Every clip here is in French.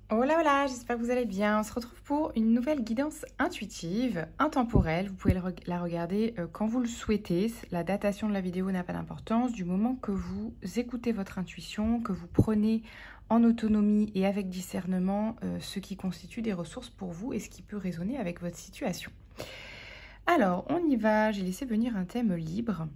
Hola, hola, j'espère que vous allez bien. On se retrouve pour une nouvelle guidance intuitive, intemporelle. Vous pouvez la regarder quand vous le souhaitez. La datation de la vidéo n'a pas d'importance. Du moment que vous écoutez votre intuition, que vous prenez en autonomie et avec discernement ce qui constitue des ressources pour vous et ce qui peut résonner avec votre situation. Alors, on y va. J'ai laissé venir un thème libre.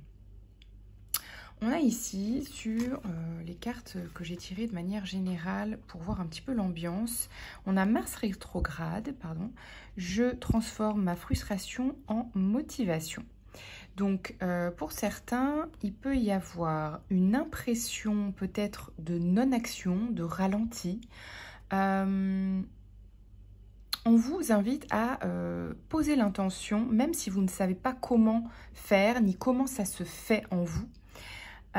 On a ici sur les cartes que j'ai tirées de manière générale pour voir un petit peu l'ambiance. On a Mars rétrograde, pardon. Je transforme ma frustration en motivation. Donc pour certains, il peut y avoir une impression peut-être de non-action, de ralenti. On vous invite à poser l'intention, même si vous ne savez pas comment faire, ni comment ça se fait en vous.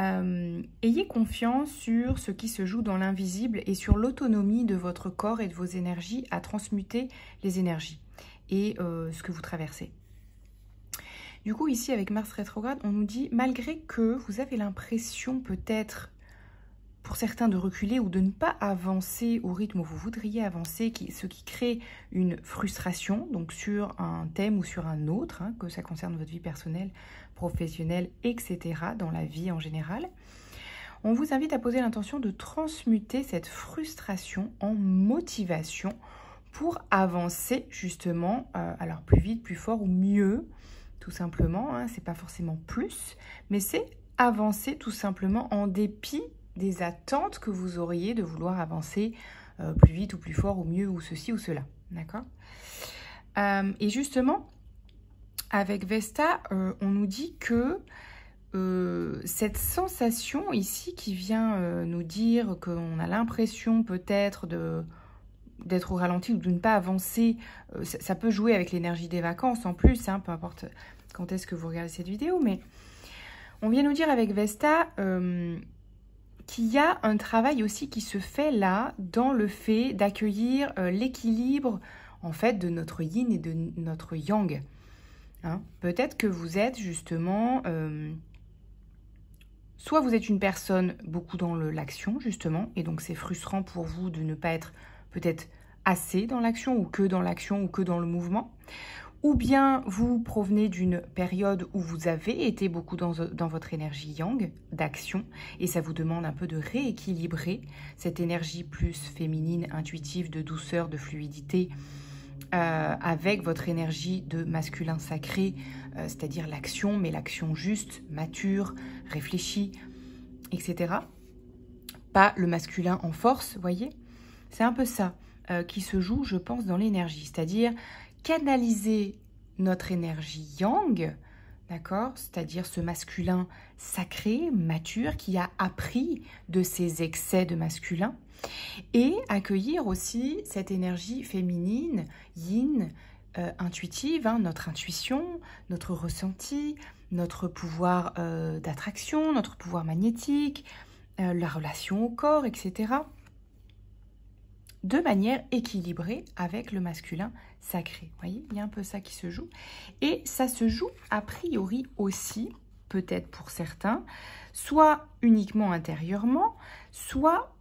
Ayez confiance sur ce qui se joue dans l'invisible et sur l'autonomie de votre corps et de vos énergies à transmuter les énergies et ce que vous traversez. Du coup, ici, avec Mars rétrograde, on nous dit, malgré que vous avez l'impression peut-être, pour certains, de reculer ou de ne pas avancer au rythme où vous voudriez avancer, ce qui crée une frustration, donc sur un thème ou sur un autre, hein, que ça concerne votre vie personnelle, professionnelle, etc., dans la vie en général, on vous invite à poser l'intention de transmuter cette frustration en motivation pour avancer justement, alors plus vite, plus fort ou mieux, tout simplement, hein, c'est pas forcément plus, mais c'est avancer tout simplement en dépit des attentes que vous auriez de vouloir avancer plus vite ou plus fort ou mieux ou ceci ou cela, d'accord? Et justement, avec Vesta, on nous dit que cette sensation ici qui vient nous dire qu'on a l'impression peut-être d'être au ralenti ou de ne pas avancer, ça peut jouer avec l'énergie des vacances en plus, hein, peu importe quand est-ce que vous regardez cette vidéo, mais on vient nous dire avec Vesta qu'il y a un travail aussi qui se fait là dans le fait d'accueillir l'équilibre en fait de notre yin et de notre yang. Hein. Peut-être que vous êtes justement... soit vous êtes une personne beaucoup dans l'action, justement, et donc c'est frustrant pour vous de ne pas être peut-être assez dans l'action, ou que dans l'action, ou que dans le mouvement. Ou bien vous provenez d'une période où vous avez été beaucoup dans votre énergie yang, d'action, et ça vous demande un peu de rééquilibrer cette énergie plus féminine, intuitive, de douceur, de fluidité, avec votre énergie de masculin sacré, c'est-à-dire l'action, mais l'action juste, mature, réfléchie, etc. Pas le masculin en force, vous voyez? C'est un peu ça qui se joue, je pense, dans l'énergie, c'est-à-dire canaliser notre énergie yang, d'accord? C'est-à-dire ce masculin sacré, mature, qui a appris de ses excès de masculin, et accueillir aussi cette énergie féminine, yin, intuitive, hein, notre intuition, notre ressenti, notre pouvoir d'attraction, notre pouvoir magnétique, la relation au corps, etc., de manière équilibrée avec le masculin sacré. Vous voyez, il y a un peu ça qui se joue. Et ça se joue a priori aussi, peut-être pour certains, soit uniquement intérieurement, soit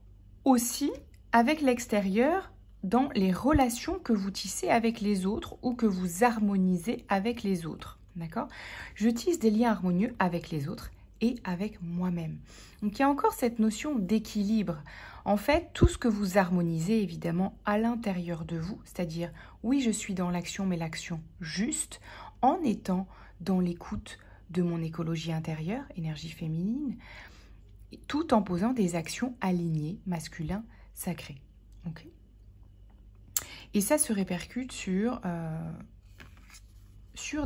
aussi avec l'extérieur dans les relations que vous tissez avec les autres ou que vous harmonisez avec les autres. D'accord? Je tisse des liens harmonieux avec les autres et avec moi-même. Donc il y a encore cette notion d'équilibre. En fait, tout ce que vous harmonisez évidemment à l'intérieur de vous, c'est-à-dire oui, je suis dans l'action, mais l'action juste, en étant dans l'écoute de mon écologie intérieure, énergie féminine, tout en posant des actions alignées, masculin, sacré. Okay. Et ça se répercute sur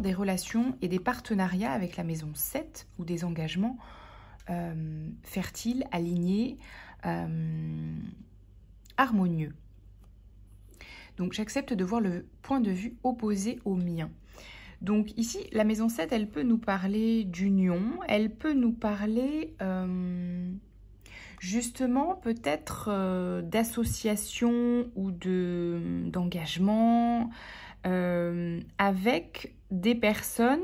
des relations et des partenariats avec la maison 7 ou des engagements fertiles, alignés, harmonieux. Donc j'accepte de voir le point de vue opposé au mien. Donc ici, la maison 7, elle peut nous parler d'union, elle peut nous parler justement peut-être d'association ou d'engagement avec des personnes,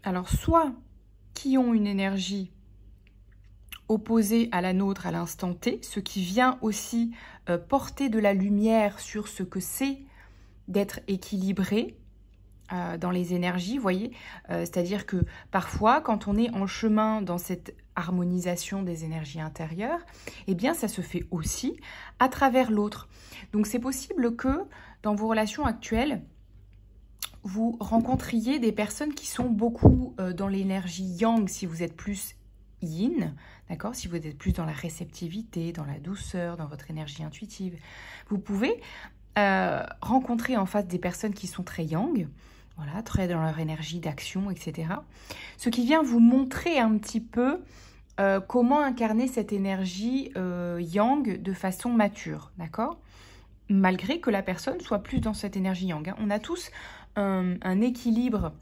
alors soit qui ont une énergie opposée à la nôtre à l'instant T, ce qui vient aussi porter de la lumière sur ce que c'est d'être équilibré dans les énergies, vous voyez, c'est-à-dire que parfois, quand on est en chemin dans cette harmonisation des énergies intérieures, eh bien, ça se fait aussi à travers l'autre. Donc, c'est possible que dans vos relations actuelles, vous rencontriez des personnes qui sont beaucoup dans l'énergie yang si vous êtes plus yin, d'accord? Si vous êtes plus dans la réceptivité, dans la douceur, dans votre énergie intuitive. Vous pouvez rencontrer en face des personnes qui sont très yang, voilà, très dans leur énergie d'action, etc. Ce qui vient vous montrer un petit peu comment incarner cette énergie yang de façon mature, d'accord? Malgré que la personne soit plus dans cette énergie yang. Hein. On a tous un équilibre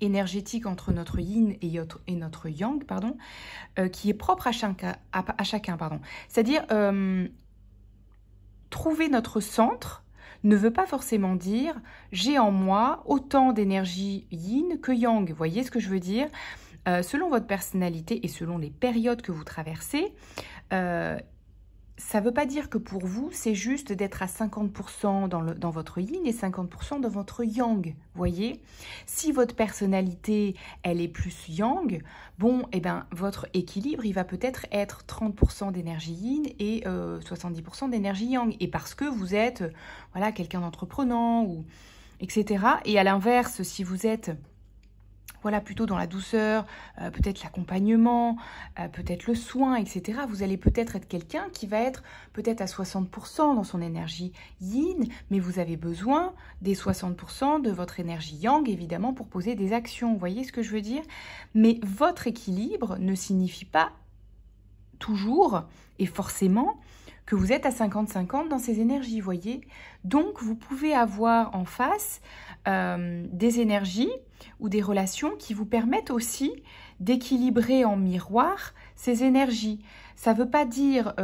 énergétique entre notre yin et notre yang, pardon, qui est propre à chacun, pardon. C'est-à-dire, trouver notre centre ne veut pas forcément dire j'ai en moi autant d'énergie yin que yang. Vous voyez ce que je veux dire? Selon votre personnalité et selon les périodes que vous traversez, ça ne veut pas dire que pour vous, c'est juste d'être à 50% dans votre yin et 50% dans votre yang. Voyez, si votre personnalité, elle est plus yang, bon, eh ben, votre équilibre, il va peut-être être 30% d'énergie yin et 70% d'énergie yang. Et parce que vous êtes, voilà, quelqu'un d'entreprenant, ou etc. Et à l'inverse, si vous êtes... voilà, plutôt dans la douceur, peut-être l'accompagnement, peut-être le soin, etc. Vous allez peut-être être quelqu'un qui va être peut-être à 60% dans son énergie yin, mais vous avez besoin des 60% de votre énergie yang, évidemment, pour poser des actions. Vous voyez ce que je veux dire? Mais votre équilibre ne signifie pas toujours et forcément que vous êtes à 50-50 dans ces énergies, vous voyez. Donc, vous pouvez avoir en face des énergies ou des relations qui vous permettent aussi d'équilibrer en miroir ces énergies. Ça ne veut pas dire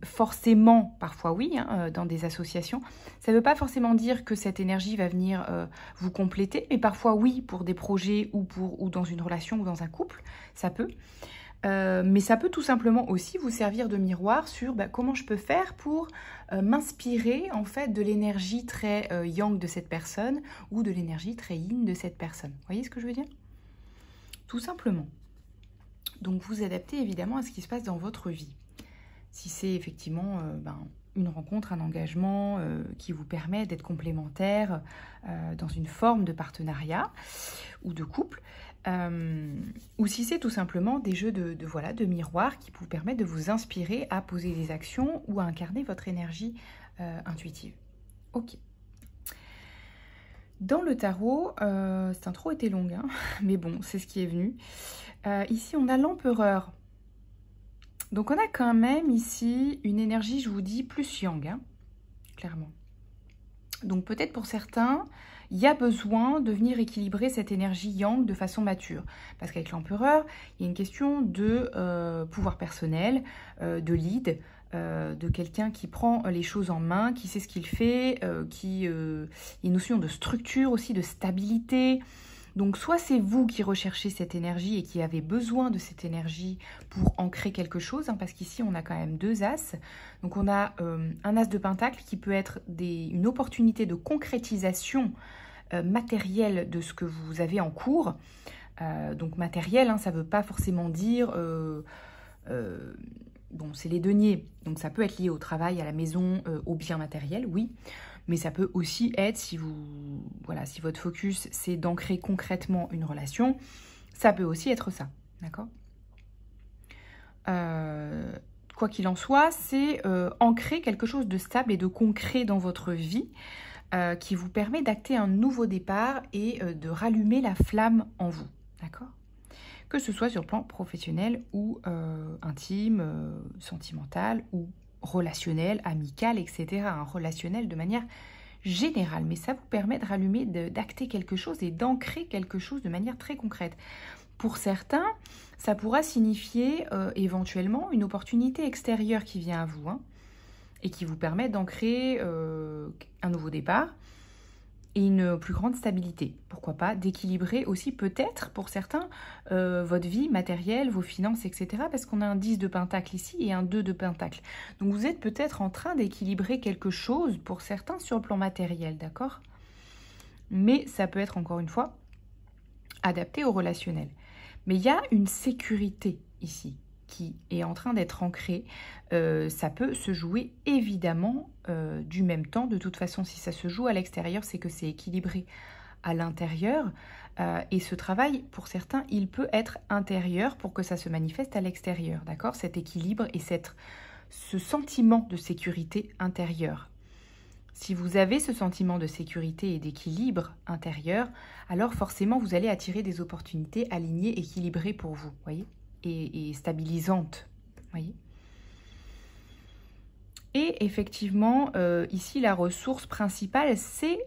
forcément, parfois oui, hein, dans des associations, ça ne veut pas forcément dire que cette énergie va venir vous compléter, mais parfois oui, pour des projets ou dans une relation ou dans un couple, ça peut. Mais ça peut tout simplement aussi vous servir de miroir sur comment je peux faire pour m'inspirer en fait de l'énergie très yang de cette personne ou de l'énergie très yin de cette personne. Vous voyez ce que je veux dire? Tout simplement. Donc vous adaptez évidemment à ce qui se passe dans votre vie. Si c'est effectivement une rencontre, un engagement qui vous permet d'être complémentaire dans une forme de partenariat ou de couple, ou si c'est tout simplement des jeux de miroir qui vous permettent de vous inspirer à poser des actions ou à incarner votre énergie intuitive. Ok. Dans le tarot, cette intro était longue, hein, mais bon, c'est ce qui est venu. Ici, on a l'empereur. Donc, on a quand même ici une énergie, je vous dis, plus yang, hein, clairement. Donc, peut-être pour certains, il y a besoin de venir équilibrer cette énergie yang de façon mature. Parce qu'avec l'empereur, il y a une question de pouvoir personnel, de lead, de quelqu'un qui prend les choses en main, qui sait ce qu'il fait, il y a une notion de structure aussi, de stabilité. Donc, soit c'est vous qui recherchez cette énergie et qui avez besoin de cette énergie pour ancrer quelque chose, hein, parce qu'ici, on a quand même deux as. Donc, on a un as de pentacle qui peut être une opportunité de concrétisation matérielle de ce que vous avez en cours. Donc, matériel, hein, ça ne veut pas forcément dire... bon, c'est les deniers, donc ça peut être lié au travail, à la maison, au bien matériel, oui. Mais ça peut aussi être, si votre focus, c'est d'ancrer concrètement une relation, ça peut aussi être ça, d'accord? Quoi qu'il en soit, c'est ancrer quelque chose de stable et de concret dans votre vie qui vous permet d'acter un nouveau départ et de rallumer la flamme en vous, d'accord? Que ce soit sur le plan professionnel ou intime, sentimental ou relationnel, amical, etc. Un relationnel de manière générale. Mais ça vous permet de rallumer, d'acter quelque chose et d'ancrer quelque chose de manière très concrète. Pour certains, ça pourra signifier éventuellement une opportunité extérieure qui vient à vous, hein, et qui vous permet d'ancrer un nouveau départ. et une plus grande stabilité. Pourquoi pas d'équilibrer aussi peut-être pour certains votre vie matérielle, vos finances, etc. Parce qu'on a un 10 de pentacle ici et un 2 de pentacle. Donc vous êtes peut-être en train d'équilibrer quelque chose pour certains sur le plan matériel, d'accord? Mais ça peut être encore une fois adapté au relationnel. Mais il y a une sécurité ici qui est en train d'être ancrée. Ça peut se jouer évidemment du même temps. De toute façon, si ça se joue à l'extérieur, c'est que c'est équilibré à l'intérieur. Et ce travail, pour certains, il peut être intérieur pour que ça se manifeste à l'extérieur. D'accord? Cet équilibre et ce sentiment de sécurité intérieure. Si vous avez ce sentiment de sécurité et d'équilibre intérieur, alors forcément, vous allez attirer des opportunités alignées, équilibrées pour vous, voyez, et stabilisantes, voyez. Et effectivement, ici, la ressource principale, c'est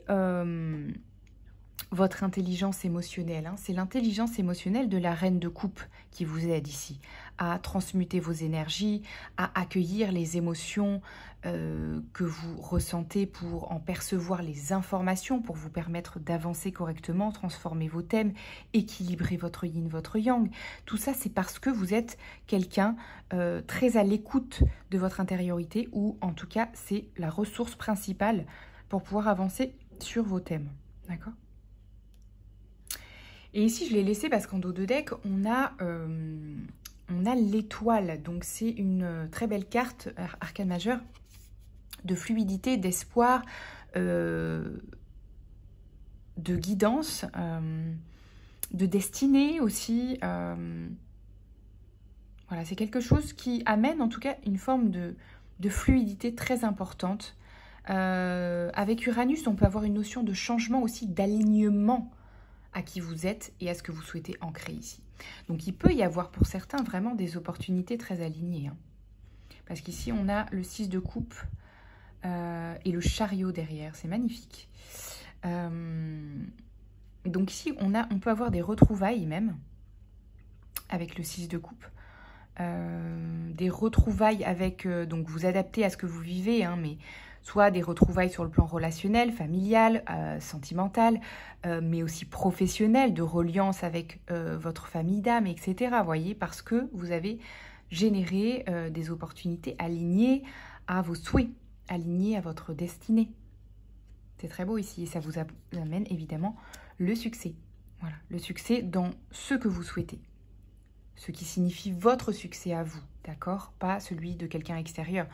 votre intelligence émotionnelle. Hein. C'est l'intelligence émotionnelle de la reine de coupe qui vous aide ici à transmuter vos énergies, à accueillir les émotions que vous ressentez pour en percevoir les informations, pour vous permettre d'avancer correctement, transformer vos thèmes, équilibrer votre yin, votre yang. Tout ça, c'est parce que vous êtes quelqu'un très à l'écoute de votre intériorité, ou en tout cas, c'est la ressource principale pour pouvoir avancer sur vos thèmes. D'accord ? Et ici, je l'ai laissé parce qu'en dos de deck, on a l'étoile. Donc, c'est une très belle carte, arcane majeure, de fluidité, d'espoir, de guidance, de destinée aussi. Voilà, c'est quelque chose qui amène en tout cas une forme de fluidité très importante. Avec Uranus, on peut avoir une notion de changement aussi, d'alignement à qui vous êtes et à ce que vous souhaitez ancrer ici. Donc, il peut y avoir pour certains vraiment des opportunités très alignées. Hein. Parce qu'ici, on a le 6 de coupe et le chariot derrière. C'est magnifique. Donc ici, on peut avoir des retrouvailles même avec le 6 de coupe. Des retrouvailles avec... donc, vous adaptez à ce que vous vivez, hein, mais... soit des retrouvailles sur le plan relationnel, familial, sentimental, mais aussi professionnel, de reliance avec votre famille d'âme, etc. Voyez, parce que vous avez généré des opportunités alignées à vos souhaits, alignées à votre destinée. C'est très beau ici et ça vous amène évidemment le succès. Voilà, le succès dans ce que vous souhaitez. Ce qui signifie votre succès à vous, d'accord? Pas celui de quelqu'un extérieur.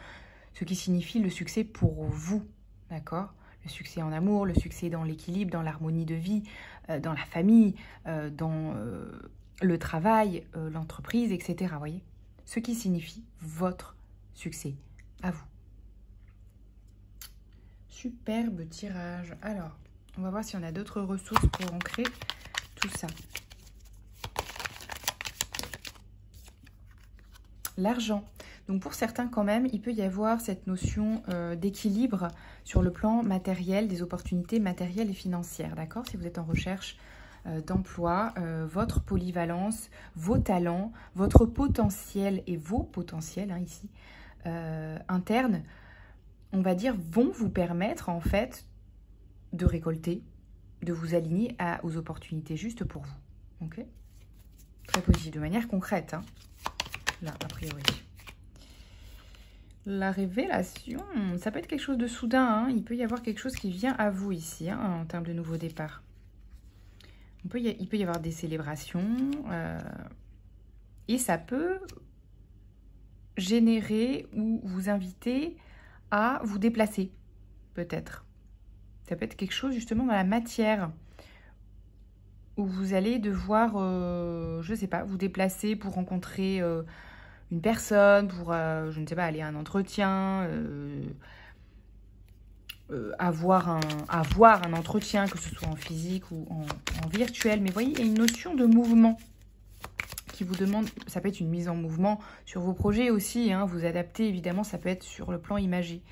Ce qui signifie le succès pour vous, d'accord? Le succès en amour, le succès dans l'équilibre, dans l'harmonie de vie, dans la famille, dans le travail, l'entreprise, etc. Voyez? Ce qui signifie votre succès à vous. Superbe tirage. Alors, on va voir si on a d'autres ressources pour ancrer tout ça. L'argent. Donc pour certains quand même, il peut y avoir cette notion d'équilibre sur le plan matériel, des opportunités matérielles et financières, d'accord? Si vous êtes en recherche d'emploi, votre polyvalence, vos talents, votre potentiel et vos potentiels, hein, ici, internes, on va dire, vont vous permettre en fait de récolter, de vous aligner aux opportunités justes pour vous. Ok? Très positif, de manière concrète, hein, là, a priori. La révélation, ça peut être quelque chose de soudain. Hein. Il peut y avoir quelque chose qui vient à vous ici, hein, en termes de nouveau départ. Il peut y avoir des célébrations. Et ça peut générer ou vous inviter à vous déplacer, peut-être. Ça peut être quelque chose justement dans la matière. Où vous allez devoir, je ne sais pas, vous déplacer pour rencontrer... une personne pour, je ne sais pas, aller à un entretien, avoir un entretien, que ce soit en physique ou en virtuel. Mais vous voyez, il y a une notion de mouvement qui vous demande, ça peut être une mise en mouvement sur vos projets aussi, hein, vous adaptez évidemment, ça peut être sur le plan imagé.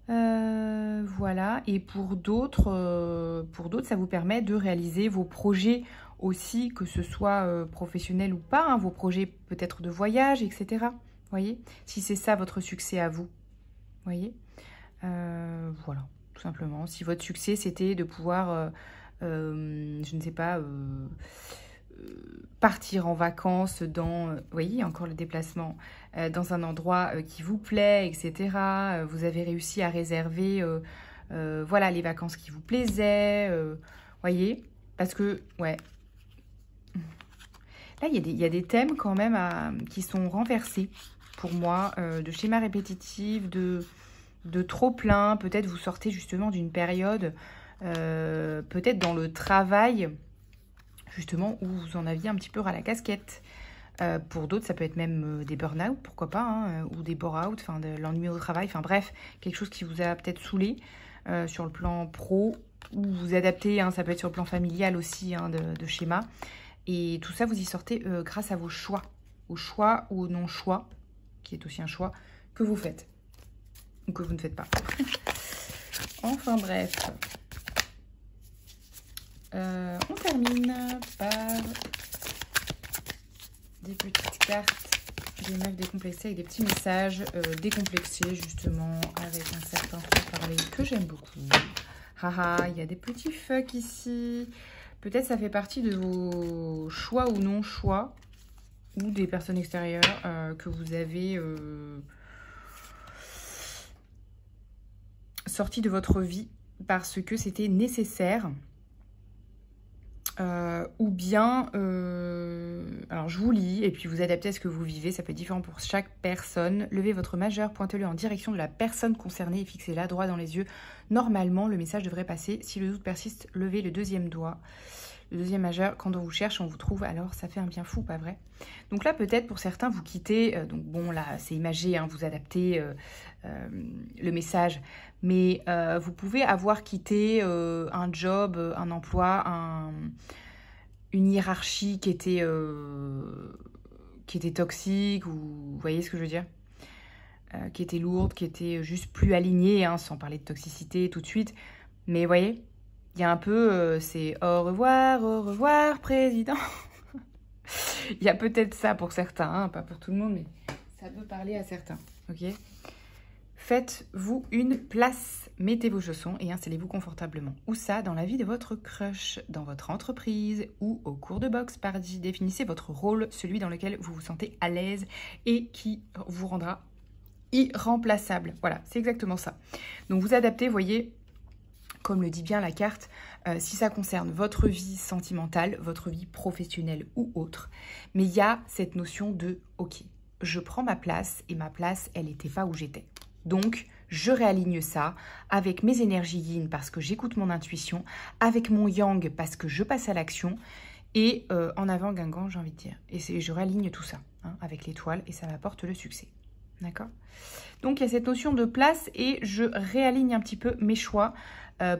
Voilà, et pour d'autres, ça vous permet de réaliser vos projets aussi, que ce soit professionnel ou pas, hein, vos projets peut-être de voyage, etc. Voyez, si c'est ça votre succès à vous, voyez, voilà. tout simplement. Si votre succès, c'était de pouvoir, je ne sais pas, partir en vacances dans, vous voyez, encore le déplacement, dans un endroit qui vous plaît, etc. Vous avez réussi à réserver, voilà, les vacances qui vous plaisaient, voyez, parce que, ouais, là, il y a des thèmes quand même qui sont renversés pour moi, de schémas répétitifs, de trop plein. Peut-être vous sortez justement d'une période, peut-être dans le travail, justement, où vous en aviez un petit peu ras la casquette. Pour d'autres, ça peut être même des burn-out, pourquoi pas, hein, ou des bore-out, enfin de l'ennui au travail, enfin bref, quelque chose qui vous a peut-être saoulé sur le plan pro, ou vous adaptez, hein, ça peut être sur le plan familial aussi, hein, de schéma. Et tout ça, vous y sortez grâce à vos choix, au choix ou au non-choix, qui est aussi un choix que vous faites, ou que vous ne faites pas. Enfin bref. On termine par des petites cartes des meufs décomplexées avec des petits messages décomplexés justement avec un certain franc-parler que j'aime beaucoup. Haha, il y a des petits fuck ici. Peut-être ça fait partie de vos choix ou non-choix ou des personnes extérieures que vous avez sorties de votre vie parce que c'était nécessaire. Ou bien, alors je vous lis et puis vous adaptez à ce que vous vivez, ça peut être différent pour chaque personne. Levez votre majeur, pointez-le en direction de la personne concernée et fixez-la droit dans les yeux. Normalement, le message devrait passer. Si le doute persiste, levez le deuxième doigt. Le deuxième majeur, quand on vous cherche, on vous trouve, alors ça fait un bien fou, pas vrai? Donc là, peut-être pour certains, vous quittez, donc bon, là, c'est imagé, hein, vous adaptez le message, mais vous pouvez avoir quitté un job, un emploi, une hiérarchie qui était toxique, ou vous voyez ce que je veux dire? Qui était lourde, qui était juste plus alignée, hein, sans parler de toxicité tout de suite, mais vous voyez? Il y a un peu, c'est au revoir, président. Il y a peut-être ça pour certains, hein, pas pour tout le monde, mais ça peut parler à certains, ok? Faites-vous une place, mettez vos chaussons et installez-vous confortablement. Où ça? Dans la vie de votre crush, dans votre entreprise ou au cours de boxe, pardi. Définissez votre rôle, celui dans lequel vous vous sentez à l'aise et qui vous rendra irremplaçable. Voilà, c'est exactement ça. Donc vous adaptez, voyez, comme le dit bien la carte, si ça concerne votre vie sentimentale, votre vie professionnelle ou autre. Mais il y a cette notion de « ok, je prends ma place et ma place, elle n'était pas où j'étais. Donc, je réaligne ça avec mes énergies yin parce que j'écoute mon intuition, avec mon yang parce que je passe à l'action et en avant Guingamp, j'ai envie de dire. Et je réaligne tout ça hein, avec l'étoile et ça m'apporte le succès. D'accord? Donc, il y a cette notion de place et je réaligne un petit peu mes choix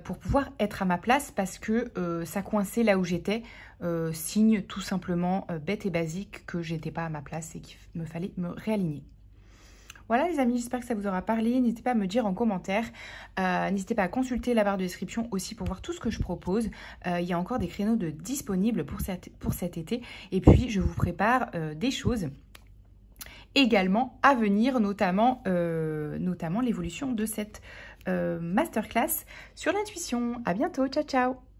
pour pouvoir être à ma place parce que ça coinçait là où j'étais. Signe tout simplement bête et basique que j'étais pas à ma place et qu'il me fallait me réaligner. Voilà les amis, j'espère que ça vous aura parlé. N'hésitez pas à me dire en commentaire. N'hésitez pas à consulter la barre de description aussi pour voir tout ce que je propose. Il y a encore des créneaux disponibles pour cet été. Et puis, je vous prépare des choses également à venir, notamment l'évolution de cette masterclass sur l'intuition. À bientôt, ciao ciao.